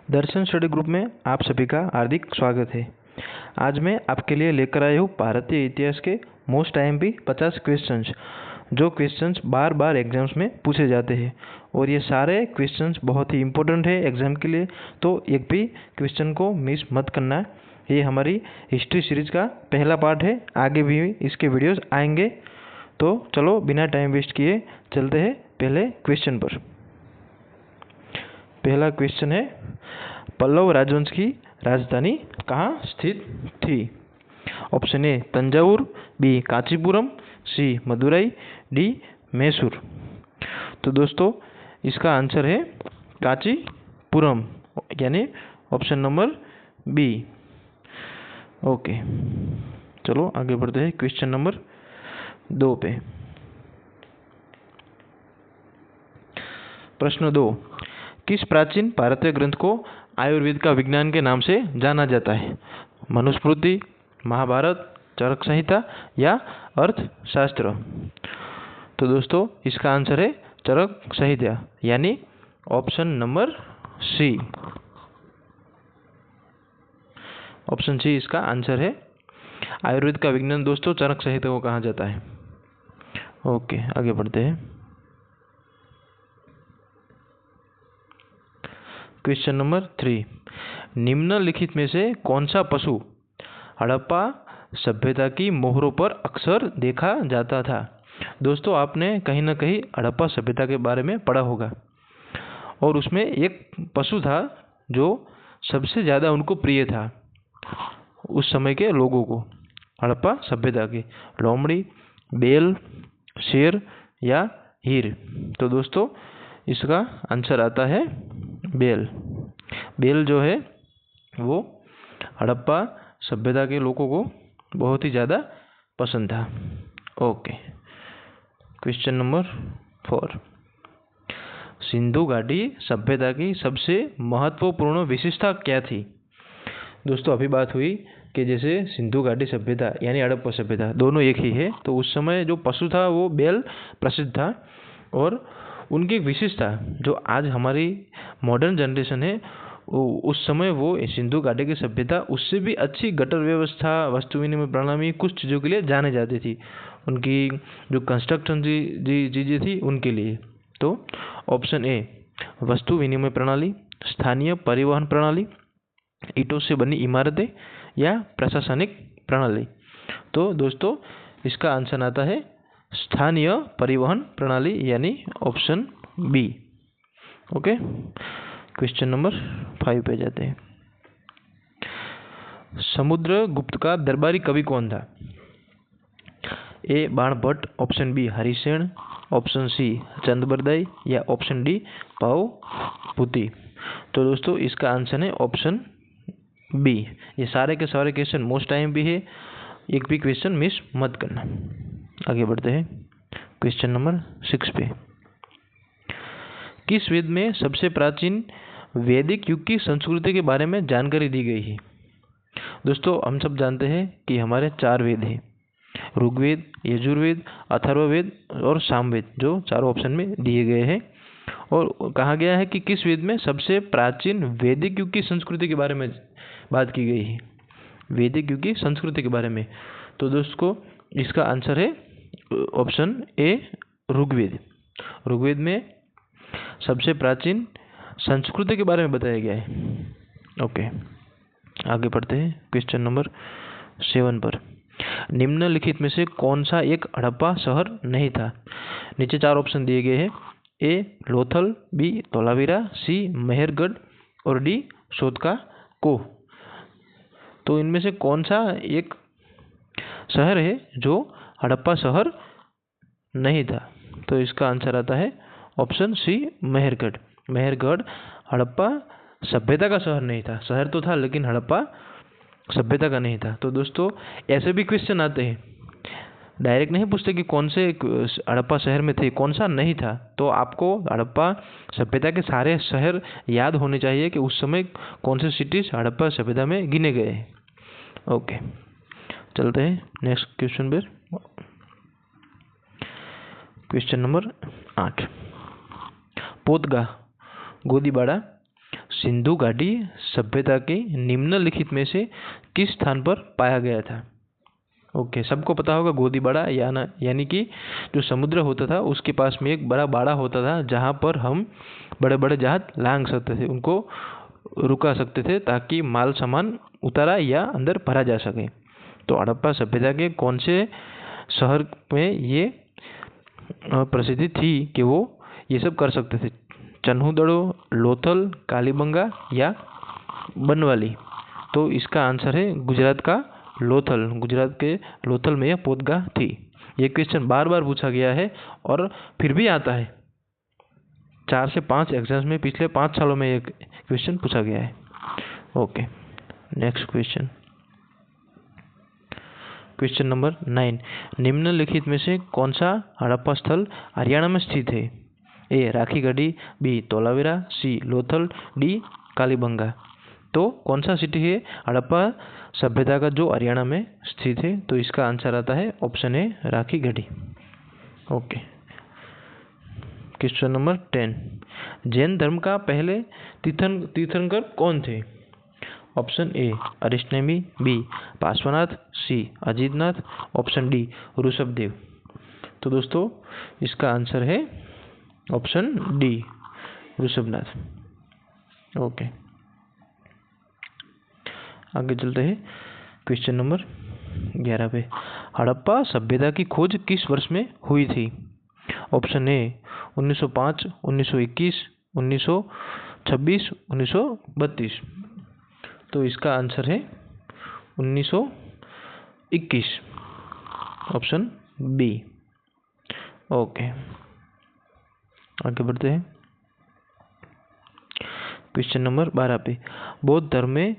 दर्शन study group में आप सभी का हार्दिक स्वागत है। आज मैं आपके लिए लेकर आया हूँ भारतीय इतिहास के मोस्ट आईएमपी 50 क्वेश्चंस, जो क्वेश्चंस बार बार एग्जाम्स में पूछे जाते हैं और ये सारे क्वेश्चंस बहुत ही इम्पोर्टेंट है एग्जाम के लिए, तो एक भी क्वेश्चन को मिस मत करना। ये हमारी हिस्ट्री सीरीज का पहला पार्ट है, आगे भी इसके वीडियोस आएंगे। तो चलो बिना टाइम वेस्ट किए चलते हैं पहले क्वेश्चन पर। पहला क्वेश्चन है, पल्लव राजवंश की राजधानी कहाँ स्थित थी? Option A Thanjavur, B Kanchipuram, C Madurai, D Mysore. तो दोस्तों इसका आंसर है कांचीपुरम, यानी ऑप्शन नंबर बी। ओके, चलो आगे बढ़ते हैं क्वेश्चन नंबर 2 पे। प्रश्न 2, किस प्राचीन भारतीय ग्रंथ को आयुर्वेद का विज्ञान के नाम से जाना जाता है? मनुस्मृति, महाभारत, चरक संहिता या अर्थशास्त्र। तो दोस्तों इसका आंसर है चरक संहिता, यानी option number C. Option C इसका आंसर है। आयुर्वेद का विज्ञान दोस्तों चरक संहिता को कहा जाता है। ओके, आगे बढ़ते हैं। क्वेश्चन नंबर 3, निम्नलिखित में से कौन सा पशु हड़प्पा सभ्यता की मोहरों पर अक्सर देखा जाता था? दोस्तों आपने कहीं ना कहीं हड़प्पा सभ्यता के बारे में पढ़ा होगा और उसमें एक पशु था जो सबसे ज़्यादा उनको प्रिय था उस समय के लोगों को, हड़प्पा सभ्यता के। लोमड़ी, बेल, शेर या हीर। तो दोस्तों इसका आंसर आता है बेल। बेल जो है वो हड़प्पा सभ्यता के लोगों को बहुत ही ज़्यादा पसंद था। ओके, क्वेश्चन नंबर 4, सिंधु घाटी सभ्यता की सबसे महत्वपूर्ण विशेषता क्या थी? दोस्तों अभी बात हुई कि जैसे सिंधु घाटी सभ्यता यानी हड़प्पा सभ्यता दोनों एक ही है, तो उस समय जो पशु था वो बेल प्रसिद्ध था और उनकी एक विशेषता जो आज हमारी मॉडर्न जनरेशन है उस समय वो सिंधु घाटी की सभ्यता उससे भी अच्छी गटर व्यवस्था, वस्तु विनिमय प्रणाली, कुछ चीज़ों के लिए जाने जाती थी। उनकी जो कंस्ट्रक्शन चीज़ें थी उनके लिए। तो ऑप्शन ए वस्तु विनिमय प्रणाली, स्थानीय परिवहन प्रणाली, ईंटों से बनी इमारतें या प्रशासनिक प्रणाली। तो दोस्तों इसका आंसर आता है स्थानीय परिवहन प्रणाली, यानी option B. Okay, question number 5 पे जाते हैं। समुद्रगुप्त का दरबारी कवि कौन था? A Banabhatta, option B Harisena, option C Chand Bardai या ऑप्शन डी पावपुती। तो दोस्तों इसका आंसर है ऑप्शन बी। ये सारे के सारे क्वेश्चन मोस्ट टाइम भी है, एक भी क्वेश्चन मिस मत करना। आगे बढ़ते हैं क्वेश्चन नंबर 6 पे। किस वेद में सबसे प्राचीन वैदिक युग की संस्कृति के बारे में जानकारी दी गई है? दोस्तों हम सब जानते हैं कि हमारे 4 वेद हैं, ऋग्वेद, यजुर्वेद, अथर्ववेद और सामवेद, जो चारों ऑप्शन में दिए गए हैं। और कहा गया है कि किस वेद में सबसे प्राचीन वैदिक युग की संस्कृति के बारे में बात की गई है, वैदिक युग की संस्कृति के बारे में। तो दोस्तों इसका आंसर है ऑप्शन ए ऋग्वेद। ऋग्वेद में सबसे प्राचीन संस्कृति के बारे में बताया गया है। ओके, आगे बढ़ते हैं क्वेश्चन नंबर 7 पर। निम्नलिखित में से कौन सा एक हड़प्पा शहर नहीं था? नीचे 4 ऑप्शन दिए गए हैं, ए लोथल, बी धोलावीरा, सी मेहरगढ़ और डी सोदका को। तो इनमें से कौन सा एक शहर है जो हड़प्पा शहर नहीं था? तो इसका आंसर आता है ऑप्शन सी मेहरगढ़। मेहरगढ़ हड़प्पा सभ्यता का शहर नहीं था, शहर तो था लेकिन हड़प्पा सभ्यता का नहीं था। तो दोस्तों ऐसे भी क्वेश्चन आते हैं, डायरेक्ट नहीं पूछते कि कौन से हड़प्पा शहर में थे, कौन सा नहीं था। तो आपको हड़प्पा सभ्यता के सारे शहर याद होने चाहिए कि उस समय कौन से सिटीज हड़प्पा सभ्यता में गिने गए हैं। ओके, चलते हैं नेक्स्ट क्वेश्चन पर। क्वेश्चन नंबर 8, पोतगा गोदीबाड़ा सिंधु घाटी सभ्यता के निम्नलिखित में से किस स्थान पर पाया गया था? ओके, सबको पता होगा गोदी बाड़ा यानी कि जो समुद्र होता था उसके पास में एक बड़ा बाड़ा होता था जहाँ पर हम बड़े बड़े जहाज लांग सकते थे, उनको रुका सकते थे ताकि माल सामान उतारा या अंदर भरा जा सके। तो हड़प्पा सभ्यता के कौन से शहर में ये प्रसिद्धि थी कि वो ये सब कर सकते थे? चन्हुदड़ो, लोथल, कालीबंगा या बनवाली? तो इसका आंसर है गुजरात का लोथल। गुजरात के लोथल में यह पोदगा थी। ये क्वेश्चन बार बार पूछा गया है और फिर भी आता है। 4 से 5 एग्जाम्स में पिछले 5 सालों में एक क्वेश्चन पूछा गया है। Okay, next question. Question number 9, निम्नलिखित में से कौन सा हड़प्पा स्थल हरियाणा में स्थित है? ए राखी गढ़ी, बी तोलावेरा, सी लोथल, डी कालीबंगा? तो कौन सा सिटी है हड़प्पा सभ्यता का जो हरियाणा में स्थित है? तो इसका आंसर आता है option A Rakhigarhi. Okay, question number 10, Jain धर्म का पहले तीर्थंकर कौन थे? Option A Arishtanemi, B Parshvanath, C Ajitnath, option D Rishabhdev? तो दोस्तों इसका आंसर है ऑप्शन डी ऋषभनाथ। ओके, आगे चलते हैं क्वेश्चन नंबर 11 पे। हड़प्पा सभ्यता की खोज किस वर्ष में हुई थी? ऑप्शन ए 1905, 1921, 1926, 1932? तो इसका आंसर है 1921, ऑप्शन बी। ओके, आगे बढ़ते हैं क्वेश्चन नंबर 12 पे। बौद्ध धर्म में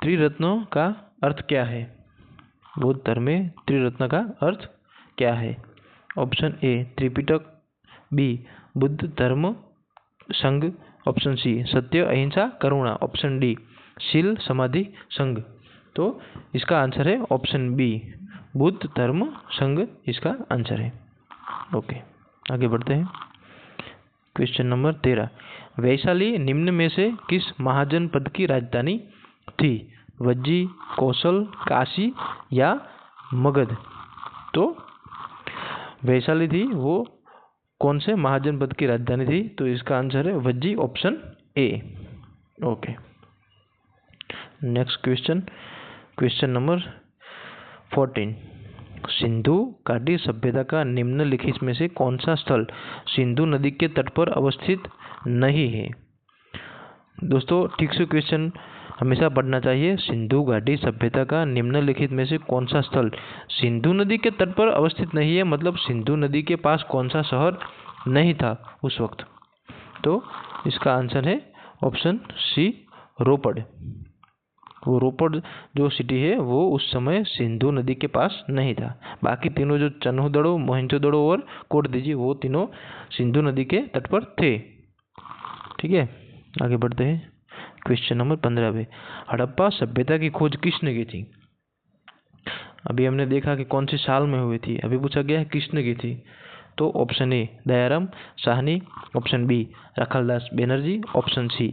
त्रिरत्नों का अर्थ क्या है? बौद्ध धर्म में त्रिरत्न का अर्थ क्या है? Option A Tripitaka, B Buddha Dharma Sangha, option C सत्य अहिंसा करुणा, ऑप्शन डी शील समाधि संघ? तो इसका आंसर है ऑप्शन बी बुद्ध धर्म संघ, इसका आंसर है। ओके, आगे बढ़ते हैं क्वेश्चन नंबर 13, वैशाली निम्न में से किस महाजनपद की राजधानी थी? वज्जी, कौशल, काशी या मगध? तो वैशाली थी वो कौन से महाजनपद की राजधानी थी? तो इसका आंसर है Vajji, option A. Okay, next question, question number 14, Sindhu घाटी सभ्यता का निम्नलिखित में से कौन सा स्थल सिंधु नदी के तट पर अवस्थित नहीं है? दोस्तों ठीक से क्वेश्चन हमेशा पढ़ना चाहिए। सिंधु घाटी सभ्यता का निम्नलिखित में से कौन सा स्थल सिंधु नदी के तट पर अवस्थित नहीं है, मतलब सिंधु नदी के पास कौन सा शहर नहीं था उस वक्त? तो इसका आंसर है ऑप्शन सी रोपड़। वो रोपड़ जो सिटी है वो उस समय सिंधु नदी के पास नहीं था। बाकी तीनों जो चन्हुदड़ो, मोहनजोदड़ो और कोटदीजी वो तीनों सिंधु नदी के तट पर थे। ठीक है, आगे बढ़ते हैं क्वेश्चन नंबर 15 पे। हड़प्पा सभ्यता की खोज किसने की थी? अभी हमने देखा कि कौन सी साल में हुई थी, अभी पूछा गया है किसने की थी। तो option A Dayaram Sahni, option B Rakhaldas Banerji, option C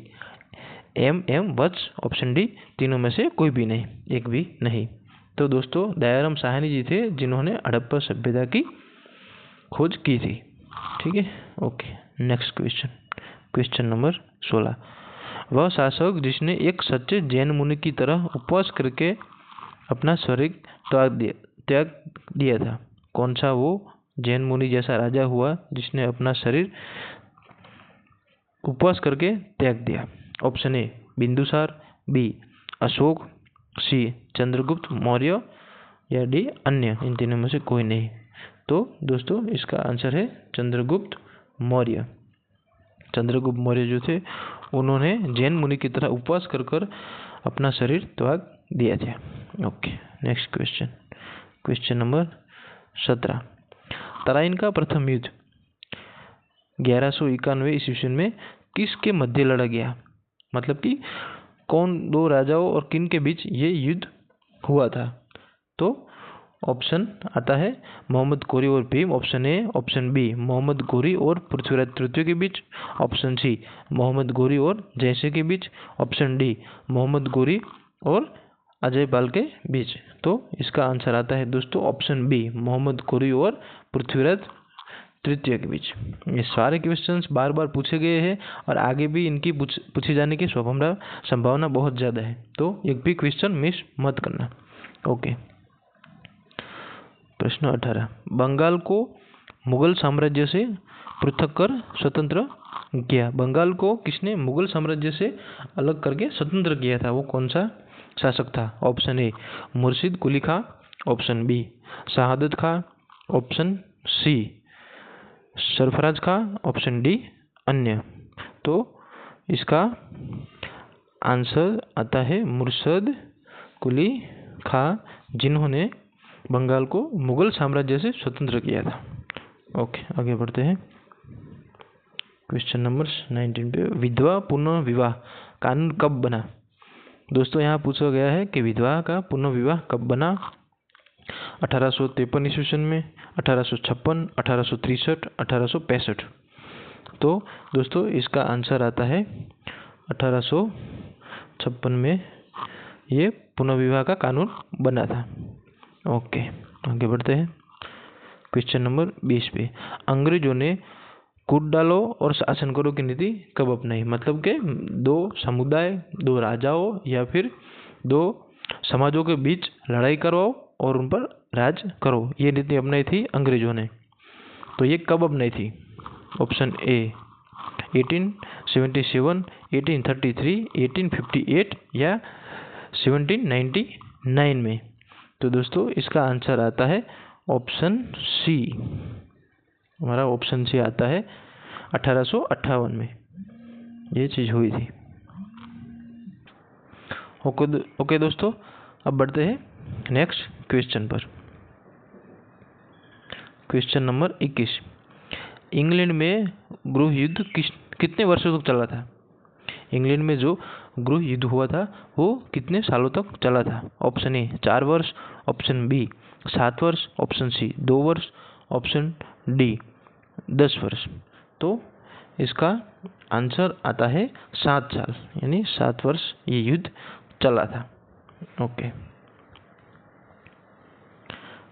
M Vats, option D तीनों में से कोई भी नहीं, एक भी नहीं। तो दोस्तों दयाराम साहनी जी थे जिन्होंने हड़प्पा सभ्यता की खोज की थी। ठीक है, okay, next question, question number 16, वह शासक जिसने एक सच्चे जैन मुनि की तरह उपवास करके अपना शरीर त्याग दिया था? कौन सा वो जैन मुनि जैसा राजा हुआ जिसने अपना शरीर उपवास करके त्याग दिया? Option A Bindusara, B Ashoka, C Chandragupta Maurya या डी अन्य? इन तीनों में से कोई नहीं। तो दोस्तों इसका आंसर है चंद्रगुप्त मौर्य। चंद्रगुप्त मौर्य जो थे उन्होंने जैन मुनि की तरह उपवास कर कर अपना शरीर त्याग दिया था। Okay, next question, question number 17, Tarain का प्रथम युद्ध 1191 ईस्वी में किसके मध्य लड़ा गया? मतलब कि कौन दो राजाओं और किन के बीच ये युद्ध हुआ था? तो ऑप्शन आता है मोहम्मद घोरी और Bhim, option A. Option B Mohammad Ghori और पृथ्वीराज तृतीय के बीच, ऑप्शन सी मोहम्मद घोरी और जयसिंह के बीच, ऑप्शन डी मोहम्मद घोरी और अजय पाल के बीच। तो इसका आंसर आता है दोस्तों ऑप्शन बी मोहम्मद घोरी और पृथ्वीराज तृतीय के बीच। ये सारे क्वेश्चंस बार बार पूछे गए हैं और आगे भी इनकी पूछे जाने की संभावना बहुत ज़्यादा है, तो एक भी क्वेश्चन मिस मत करना। ओके, प्रश्न 18, बंगाल को मुगल साम्राज्य से पृथक कर स्वतंत्र किया। बंगाल को किसने मुगल साम्राज्य से अलग करके स्वतंत्र किया था, वो कौन सा शासक था? ऑप्शन ए मुर्शिद कुली खां, ऑप्शन बी शहादत खां, ऑप्शन सी सरफराज खां, ऑप्शन डी अन्य। तो इसका आंसर आता है मुर्शिद कुली खां, जिन्होंने बंगाल को मुगल साम्राज्य से स्वतंत्र किया था। ओके, आगे बढ़ते हैं। क्वेश्चन नंबर 19 पे, विधवा पुनः विवाह कानून कब बना? दोस्तों यहाँ पूछा गया है कि विधवा का पुनः विवाह कब बना। 1853 ईस्वी सन में, 1856, 1863, 1865। तो दोस्तों इसका आंसर आता है 1856 में ये पुनः विवाह का कानून बना था। ओके, आगे बढ़ते हैं। क्वेश्चन नंबर 20 पे, अंग्रेजों ने कूट डालो और शासन करो की नीति कब अपनाई? मतलब कि दो समुदाय, दो राजाओं या फिर दो समाजों के बीच लड़ाई करवाओ और उन पर राज करो, ये नीति अपनाई थी अंग्रेजों ने। तो ये कब अपनाई थी? ऑप्शन ए 1877, 1833, 1858 या 1799 में। तो दोस्तों इसका आंसर आता है ऑप्शन सी। हमारा ऑप्शन सी आता है 1858 में ये चीज़ हुई थी। ओके दोस्तों, अब बढ़ते हैं नेक्स्ट क्वेश्चन पर। क्वेश्चन नंबर 21, इंग्लैंड में गृह युद्ध कितने वर्षों तक चला था? इंग्लैंड में जो गृह युद्ध हुआ था वो कितने सालों तक चला था? ऑप्शन ए 4 वर्ष, ऑप्शन बी 7 वर्ष, ऑप्शन सी 2 वर्ष, ऑप्शन डी 10 वर्ष। तो इसका आंसर आता है 7 साल, यानी 7 वर्ष ये युद्ध चला था। ओके,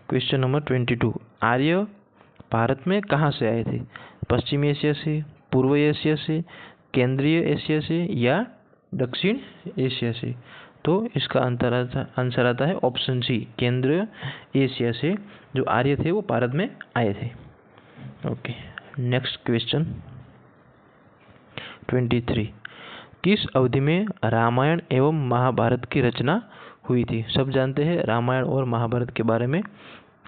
क्वेश्चन नंबर 22, आर्य भारत में कहाँ से आए थे? पश्चिमी एशिया से, पूर्व एशिया से, केंद्रीय एशिया से या दक्षिण एशिया से? तो इसका आंसर आता है ऑप्शन सी केंद्रीय एशिया से जो आर्य थे वो भारत में आए थे। ओके, नेक्स्ट क्वेश्चन 23, किस अवधि में रामायण एवं महाभारत की रचना हुई थी? सब जानते हैं रामायण और महाभारत के बारे में,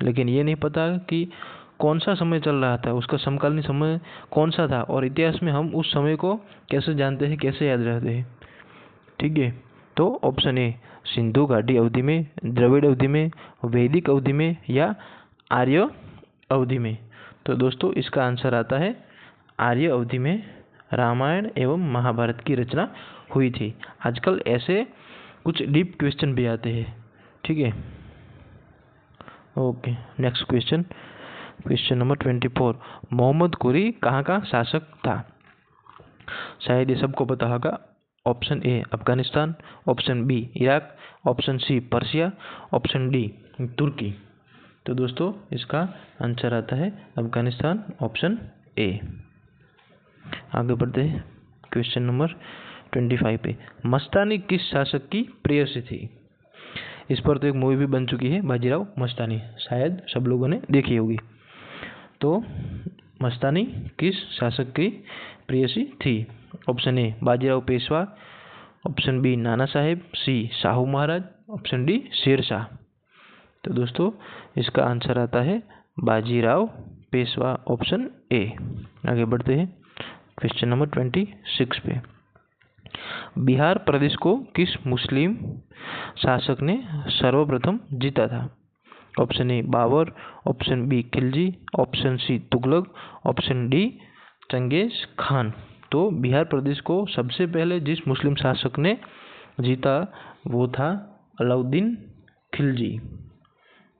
लेकिन ये नहीं पता कि कौन सा समय चल रहा था, उसका समकालीन समय कौन सा था, और इतिहास में हम उस समय को कैसे जानते हैं, कैसे याद रखते हैं। ठीक है, तो ऑप्शन ए सिंधु घाटी अवधि में, द्रविड़ अवधि में, वैदिक अवधि में या आर्य अवधि में? तो दोस्तों इसका आंसर आता है आर्य अवधि में रामायण एवं महाभारत की रचना हुई थी। आजकल ऐसे कुछ डीप क्वेश्चन भी आते हैं। ठीक है, okay, next question, question number 24, Mohammad Ghori कहाँ का शासक था? शायद ये सबको पता होगा। Option A Afghanistan, option B Iraq, option C Persia, option D Turkey. तो दोस्तों इसका आंसर आता है अफगानिस्तान, ऑप्शन ए। आगे बढ़ते हैं क्वेश्चन नंबर 25 पे, मस्तानी किस शासक की प्रेयसी थी? इस पर तो एक मूवी भी बन चुकी है, बाजीराव मस्तानी, शायद सब लोगों ने देखी होगी। तो मस्तानी किस शासक की प्रेयसी थी? Option A Bajirao Peshwa, option B Nana Saheb, C Shahu Maharaj, option D Sher Shah. तो दोस्तों इसका आंसर आता है बाजीराव पेशवा, ऑप्शन ए। आगे बढ़ते हैं क्वेश्चन नंबर 26 पे, बिहार प्रदेश को किस मुस्लिम शासक ने सर्वप्रथम जीता था? Option A Babur, option B Khilji, option C Tughlaq, option D Genghis Khan. तो बिहार प्रदेश को सबसे पहले जिस मुस्लिम शासक ने जीता वो था अलाउद्दीन खिलजी।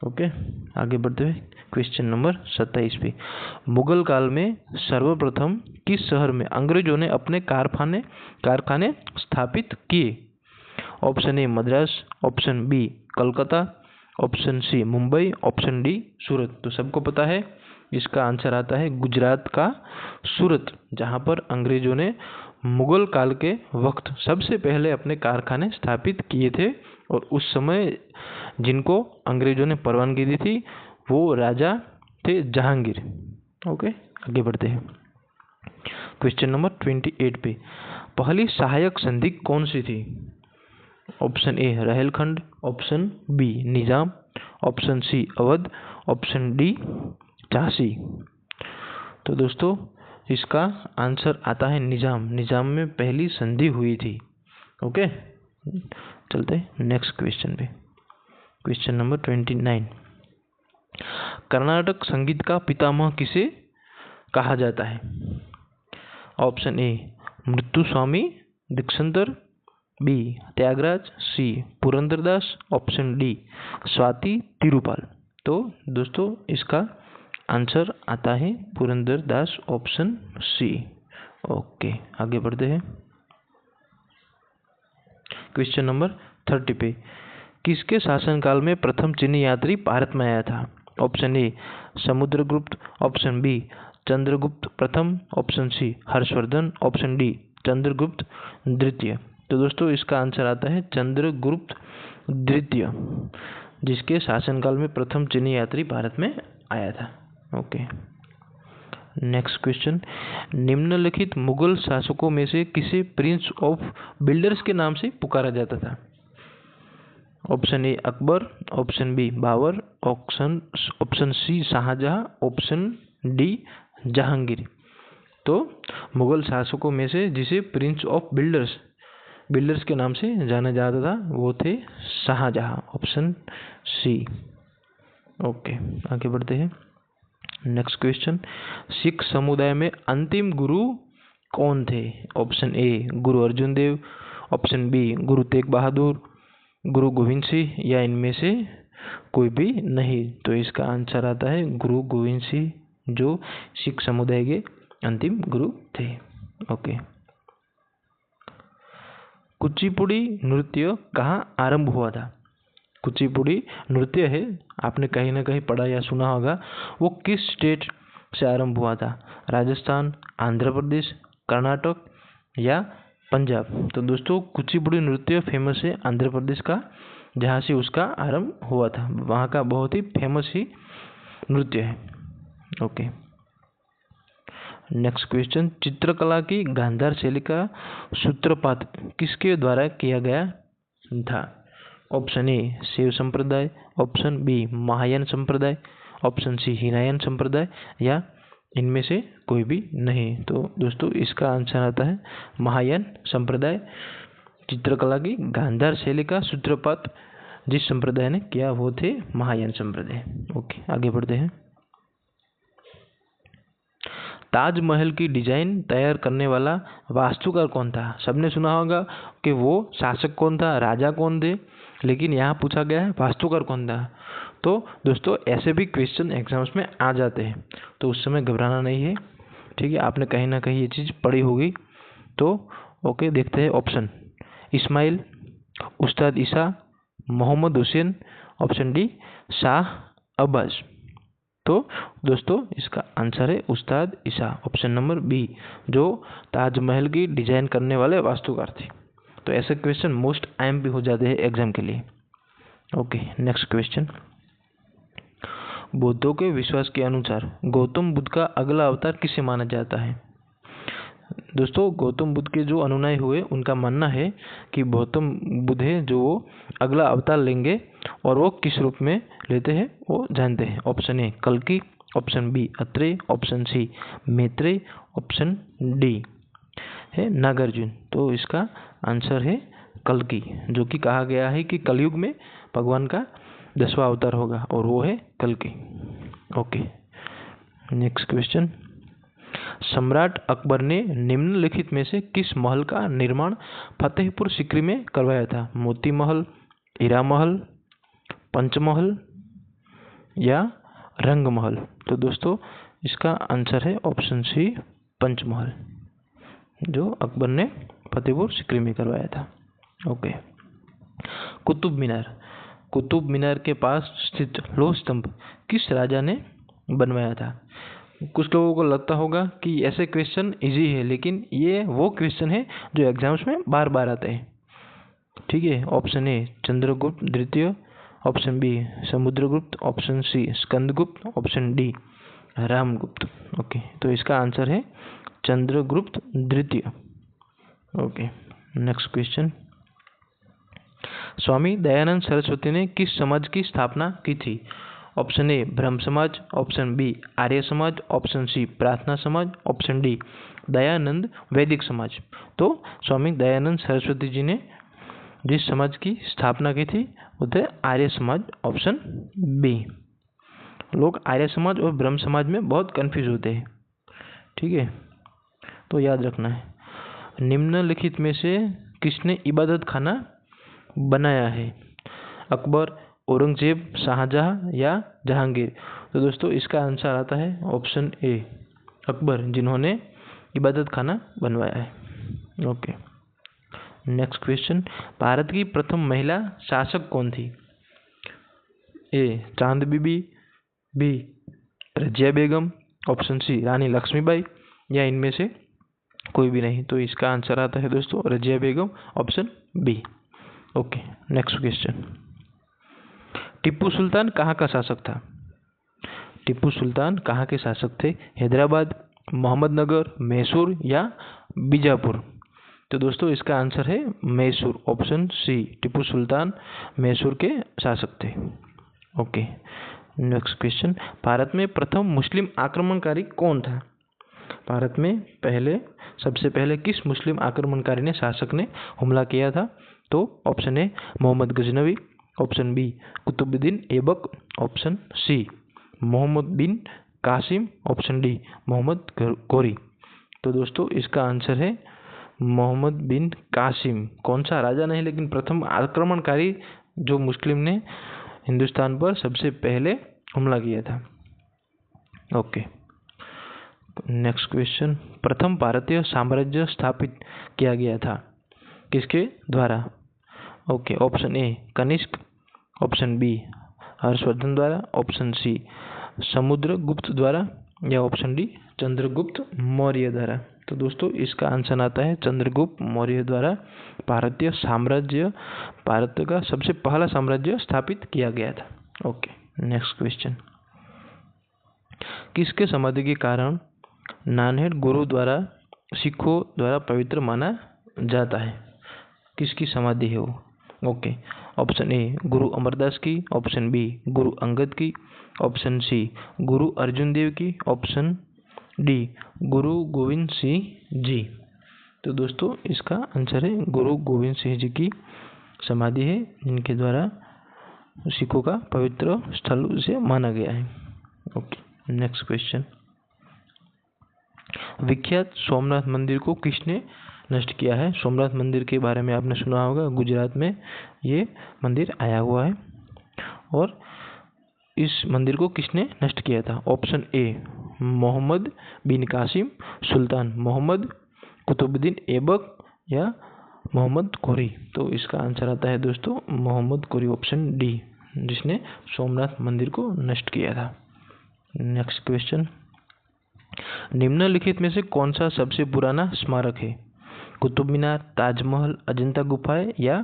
ओके, आगे बढ़ते हुए क्वेश्चन नंबर 27 पे, मुगल काल में सर्वप्रथम किस शहर में अंग्रेजों ने अपने कारखाने स्थापित किए? Option A Madras, option B Calcutta, option C Mumbai, option D Surat. तो सबको पता है इसका आंसर आता है गुजरात का सूरत, जहां पर अंग्रेजों ने मुगल काल के वक्त सबसे पहले अपने कारखाने स्थापित किए थे, और उस समय जिनको अंग्रेजों ने परवानगी दी थी वो राजा थे जहांगीर। ओके, आगे बढ़ते हैं क्वेश्चन नंबर 28 पे, पहली सहायक संधि कौन सी थी? Option A Rohilkhand, option B Nizam, option C Awadh, option D Jhansi. तो दोस्तों इसका आंसर आता है निजाम में पहली संधि हुई थी। ओके, चलते नेक्स्ट क्वेश्चन पे, क्वेश्चन नंबर 29, कर्नाटक संगीत का पितामह किसे कहा जाता है? Option A Muthuswami Dikshitar, B Tyagaraja, C Purandaradasa, option D Swathi Thirunal. तो दोस्तों इसका आंसर आता है पुरंदरदास, ऑप्शन सी। ओके, आगे बढ़ते हैं क्वेश्चन नंबर 30 पे, किसके शासनकाल में प्रथम चीनी यात्री भारत में आया था? Option A Samudragupta, option B Chandragupta प्रथम, option C Harshavardhana, option D Chandragupta द्वितीय। तो दोस्तों इसका आंसर आता है चंद्रगुप्त द्वितीय, जिसके शासनकाल में प्रथम चीनी यात्री भारत में आया था। ओके, नेक्स्ट क्वेश्चन, निम्नलिखित मुगल शासकों में से किसे प्रिंस ऑफ बिल्डर्स के नाम से पुकारा जाता था? Option A Akbar, option B Babur, option C Shahjahan, option D Jahangir. तो मुगल शासकों में से जिसे प्रिंस ऑफ बिल्डर्स के नाम से जाना जाता था वो थे शाहजहां, ऑप्शन सी। ओके, आगे बढ़ते हैं नेक्स्ट क्वेश्चन, सिख समुदाय में अंतिम गुरु कौन थे? ऑप्शन ए गुरु अर्जुन देव, ऑप्शन बी गुरु तेग बहादुर, गुरु गोविंद सिंह, या इनमें से कोई भी नहीं। तो इसका आंसर आता है गुरु गोविंद सिंह, जो सिख समुदाय के अंतिम गुरु थे। ओके, कुचिपुड़ी नृत्य कहाँ आरंभ हुआ था? कुचिपुड़ी नृत्य है, आपने कहीं ना कहीं पढ़ा या सुना होगा, वो किस स्टेट से आरंभ हुआ था? राजस्थान, आंध्र प्रदेश, कर्नाटक या पंजाब। तो दोस्तों कुचिपुड़ी नृत्य फेमस है आंध्र प्रदेश का, जहाँ से उसका आरंभ हुआ था, वहाँ का बहुत ही फेमस ही नृत्य है। ओके, नेक्स्ट क्वेश्चन, चित्रकला की गांधार शैली का सूत्रपात किसके द्वारा किया गया था? ऑप्शन ए शैव संप्रदाय, ऑप्शन बी महायान संप्रदाय, ऑप्शन सी हीनयान संप्रदाय, या इनमें से कोई भी नहीं। तो दोस्तों इसका आंसर आता है महायान संप्रदाय। चित्रकला की गांधार शैली का सूत्रपात जिस संप्रदाय ने किया वो थे महायान संप्रदाय। ओके, आगे बढ़ते हैं, ताजमहल की डिजाइन तैयार करने वाला वास्तुकार कौन था? सबने सुना होगा कि वो शासक कौन था, राजा कौन थे, लेकिन यहाँ पूछा गया है वास्तुकार कौन था। तो दोस्तों ऐसे भी क्वेश्चन एग्जाम्स में आ जाते हैं, तो उस समय घबराना नहीं है, ठीक है, आपने कहीं ना कहीं ये चीज़ पढ़ी होगी। तो ओके, देखते हैं ऑप्शन, इस्माइल, उस्ताद ईसा, मोहम्मद हुसैन, ऑप्शन डी शाह अब्बास। तो दोस्तों इसका आंसर है उस्ताद ईसा, ऑप्शन नंबर बी, जो ताजमहल की डिजाइन करने वाले वास्तुकार थे। तो ऐसे क्वेश्चन मोस्ट आईएमपी हो जाते हैं एग्जाम के लिए। ओके, नेक्स्ट क्वेश्चन, बौद्धों के विश्वास के अनुसार गौतम बुद्ध का अगला अवतार किसे माना जाता है? दोस्तों गौतम बुद्ध के जो अनुयायी हुए उनका मानना है कि गौतम बुद्ध है जो वो अगला अवतार लेंगे, और वो किस रूप में लेते हैं वो जानते हैं। ऑप्शन ए कल्कि, option B Atreya, option C Maitreya, option D है नागार्जुन। तो इसका आंसर है कल्कि, जो कि कहा गया है कि कलयुग में भगवान का 10वां अवतार होगा, और वो है कल्कि। ओके, नेक्स्ट क्वेश्चन, सम्राट अकबर ने निम्नलिखित में से किस महल का निर्माण फतेहपुर सीकरी में करवाया था? मोती महल, हीरा महल, पंचमहल, या रंगमहल? तो दोस्तों इसका आंसर है ऑप्शन सी, पंचमहल, जो अकबर ने फतेहपुर सीकरी में करवाया था। ओके। कुतुब मीनार, कुतुब मीनार के पास स्थित लौह स्तंभ किस राजा ने बनवाया था? कुछ लोगों को लगता होगा कि ऐसे क्वेश्चन इजी है, लेकिन ये वो क्वेश्चन है जो एग्जाम्स में बार बार आते हैं। ठीक है। ऑप्शन ए चंद्रगुप्त द्वितीय, option B Samudragupta, option C Skandagupta, option D Ramgupta. Okay, तो इसका आंसर है चंद्रगुप्त द्वितीय। Okay, next question. Swami Dayanand Saraswati ने किस समाज की स्थापना की थी? ऑप्शन ए ब्रह्म समाज, option B Arya Samaj, option C प्रार्थना समाज, ऑप्शन डी दयानंद वैदिक समाज। तो स्वामी दयानंद सरस्वती जी ने जिस समाज की स्थापना की थी वो थे आर्य समाज, ऑप्शन बी। लोग आर्य समाज और ब्रह्म समाज में बहुत कंफ्यूज होते हैं। ठीक है, तो याद रखना है। निम्नलिखित में से किसने इबादत खाना बनाया है? अकबर, औरंगजेब, शाहजहां या जहांगीर? तो दोस्तों इसका आंसर आता है ऑप्शन ए अकबर, जिन्होंने इबादत खाना बनवाया है। Okay, next question. भारत की प्रथम महिला शासक कौन थी? ए चांद बीबी, B Razia Begum, option C रानी लक्ष्मीबाई, या इनमें से कोई भी नहीं। तो इसका आंसर आता है दोस्तों Razia Begum, option B. Okay, next question. Tipu Sultan कहाँ का शासक था? टीपू सुल्तान कहाँ के शासक थे? हैदराबाद, मोहम्मदनगर, मैसूर या बीजापुर? तो दोस्तों इसका आंसर है मैसूर, ऑप्शन सी। टीपू सुल्तान मैसूर के शासक थे। Okay, next question. भारत में प्रथम मुस्लिम आक्रमणकारी कौन था? भारत में सबसे पहले किस मुस्लिम आक्रमणकारी ने शासक ने हमला किया था? तो option A Mohammad Ghaznavi, option B Qutubuddin Aibak, option C Mohammad bin Qasim, option D Mohammad Ghori. तो दोस्तों इसका आंसर है मोहम्मद बिन कासिम। कौन सा राजा नहीं, लेकिन प्रथम आक्रमणकारी जो मुस्लिम ने हिंदुस्तान पर सबसे पहले हमला किया था। Okay, next question. प्रथम भारतीय साम्राज्य स्थापित किया गया था किसके द्वारा? Okay, option A Kanishka, option B Harshavardhana द्वारा, ऑप्शन सी समुद्रगुप्त द्वारा, या ऑप्शन डी चंद्रगुप्त मौर्य द्वारा? तो दोस्तों इसका आंसर आता है चंद्रगुप्त मौर्य द्वारा भारत का सबसे पहला साम्राज्य स्थापित किया गया था। Okay, next question. किसके समाधि के कारण नांदेड़ गुरुद्वारा सिखों द्वारा पवित्र माना जाता है? किसकी समाधि है वो? ओके, ऑप्शन ए गुरु अमरदास की, ऑप्शन बी गुरु अंगद की, ऑप्शन सी गुरु अर्जुन देव की, ऑप्शन डी गुरु गोविंद सिंह जी। तो दोस्तों इसका आंसर है गुरु गोविंद सिंह जी की समाधि है, जिनके द्वारा सिखों का पवित्र स्थल उसे माना गया है। Okay, next question. विख्यात सोमनाथ मंदिर को किसने नष्ट किया है? सोमनाथ मंदिर के बारे में आपने सुना होगा, गुजरात में ये मंदिर आया हुआ है। और इस मंदिर को किसने नष्ट किया था? ऑप्शन ए मोहम्मद बिन कासिम, सुल्तान मोहम्मद, कुतुबुद्दीन ऐबक या मोहम्मद गौरी? तो इसका आंसर आता है दोस्तों मोहम्मद गौरी, ऑप्शन डी, जिसने सोमनाथ मंदिर को नष्ट किया था। Next question. निम्नलिखित में से कौन सा सबसे पुराना स्मारक है? कुतुब मीनार, ताजमहल, अजंता गुफाएं या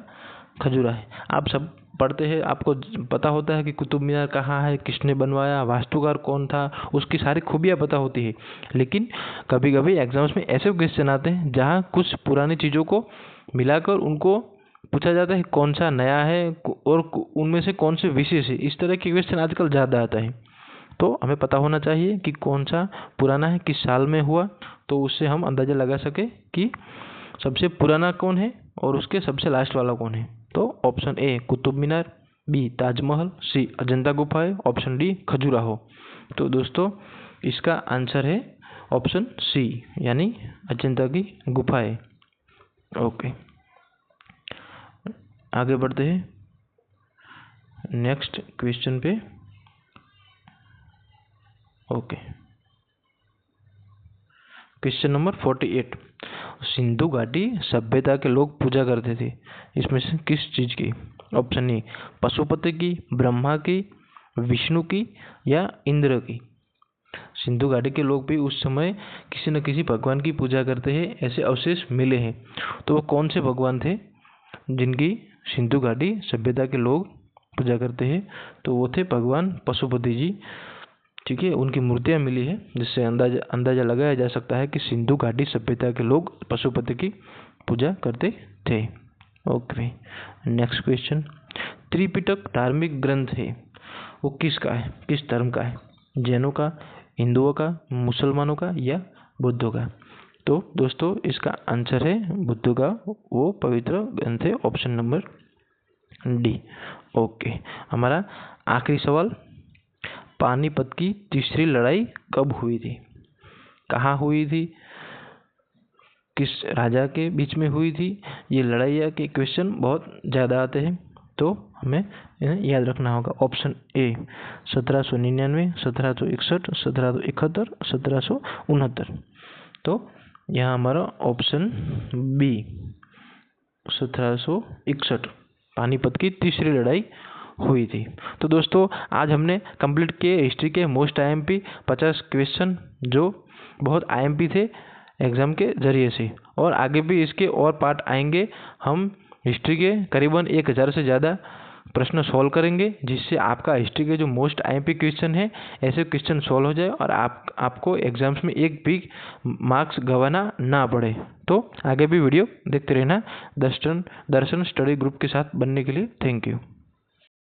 खजुराहो? आप सब पढ़ते हैं, आपको पता होता है कि कुतुब मीनार कहाँ है, किसने बनवाया, वास्तुकार कौन था, उसकी सारी खूबियाँ पता होती है। लेकिन कभी कभी एग्जाम्स में ऐसे क्वेश्चन आते हैं जहाँ कुछ पुरानी चीज़ों को मिलाकर उनको पूछा जाता है कौन सा नया है और उनमें से कौन से विशेष है। इस तरह के क्वेश्चन आजकल ज़्यादा आता है, तो हमें पता होना चाहिए कि कौन सा पुराना है, किस साल में हुआ, तो उससे हम अंदाज़ा लगा सके कि सबसे पुराना कौन है और उसके सबसे लास्ट वाला कौन है। तो option A Qutub Minar, B Taj Mahal, C Ajanta गुफाएं, ऑप्शन डी खजुराहो। तो दोस्तों इसका आंसर है ऑप्शन सी, यानी अजंता की गुफाएं। ओके, आगे बढ़ते हैं नेक्स्ट क्वेश्चन पे। ओके। क्वेश्चन नंबर 48, सिंधु घाटी सभ्यता के लोग पूजा करते थे, इसमें से किस चीज़ की? ऑप्शन ए पशुपति की, ब्रह्मा की, विष्णु की या इंद्र की। सिंधु घाटी के लोग भी उस समय किसी न किसी भगवान की पूजा करते हैं, ऐसे अवशेष मिले हैं। तो वो कौन से भगवान थे जिनकी सिंधु घाटी सभ्यता के लोग पूजा करते हैं? तो वो थे भगवान पशुपति जी। ठीक है, उनकी मूर्तियाँ मिली है, जिससे अंदाजा लगाया जा सकता है कि सिंधु घाटी सभ्यता के लोग पशुपति की पूजा करते थे। ओके, नेक्स्ट क्वेश्चन, त्रिपिटक धार्मिक ग्रंथ है, वो किसका है, किस धर्म का है? जैनों का, हिंदुओं का, मुसलमानों का या बुद्धों का? तो दोस्तों इसका आंसर है बुद्ध का वो पवित्र ग्रंथ है, ऑप्शन नंबर डी। ओके, हमारा आखिरी सवाल, पानीपत की तीसरी लड़ाई कब हुई थी? कहाँ हुई थी? किस राजा के बीच में हुई थी? ये लड़ाइयाँ के क्वेश्चन बहुत ज़्यादा आते हैं, तो हमें इन्हें याद रखना होगा। ऑप्शन ए 1799, 1761, 1771, 1769। तो यहाँ हमारा ऑप्शन बी 1761 पानीपत की तीसरी लड़ाई हुई थी। तो दोस्तों आज हमने कंप्लीट किए हिस्ट्री के मोस्ट IMP 50 क्वेश्चन, जो बहुत IMP थे एग्ज़ाम के ज़रिए से, और आगे भी इसके और पार्ट आएंगे। हम हिस्ट्री के करीबन 1000 से ज़्यादा प्रश्न सॉल्व करेंगे, जिससे आपका हिस्ट्री के जो मोस्ट IMP क्वेश्चन है ऐसे क्वेश्चन सॉल्व हो जाए और आपको एग्जाम्स में एक भी मार्क्स गंवाना ना पड़े। तो आगे भी वीडियो देखते रहना दर्शन स्टडी ग्रुप के साथ बनने के लिए। Thank you.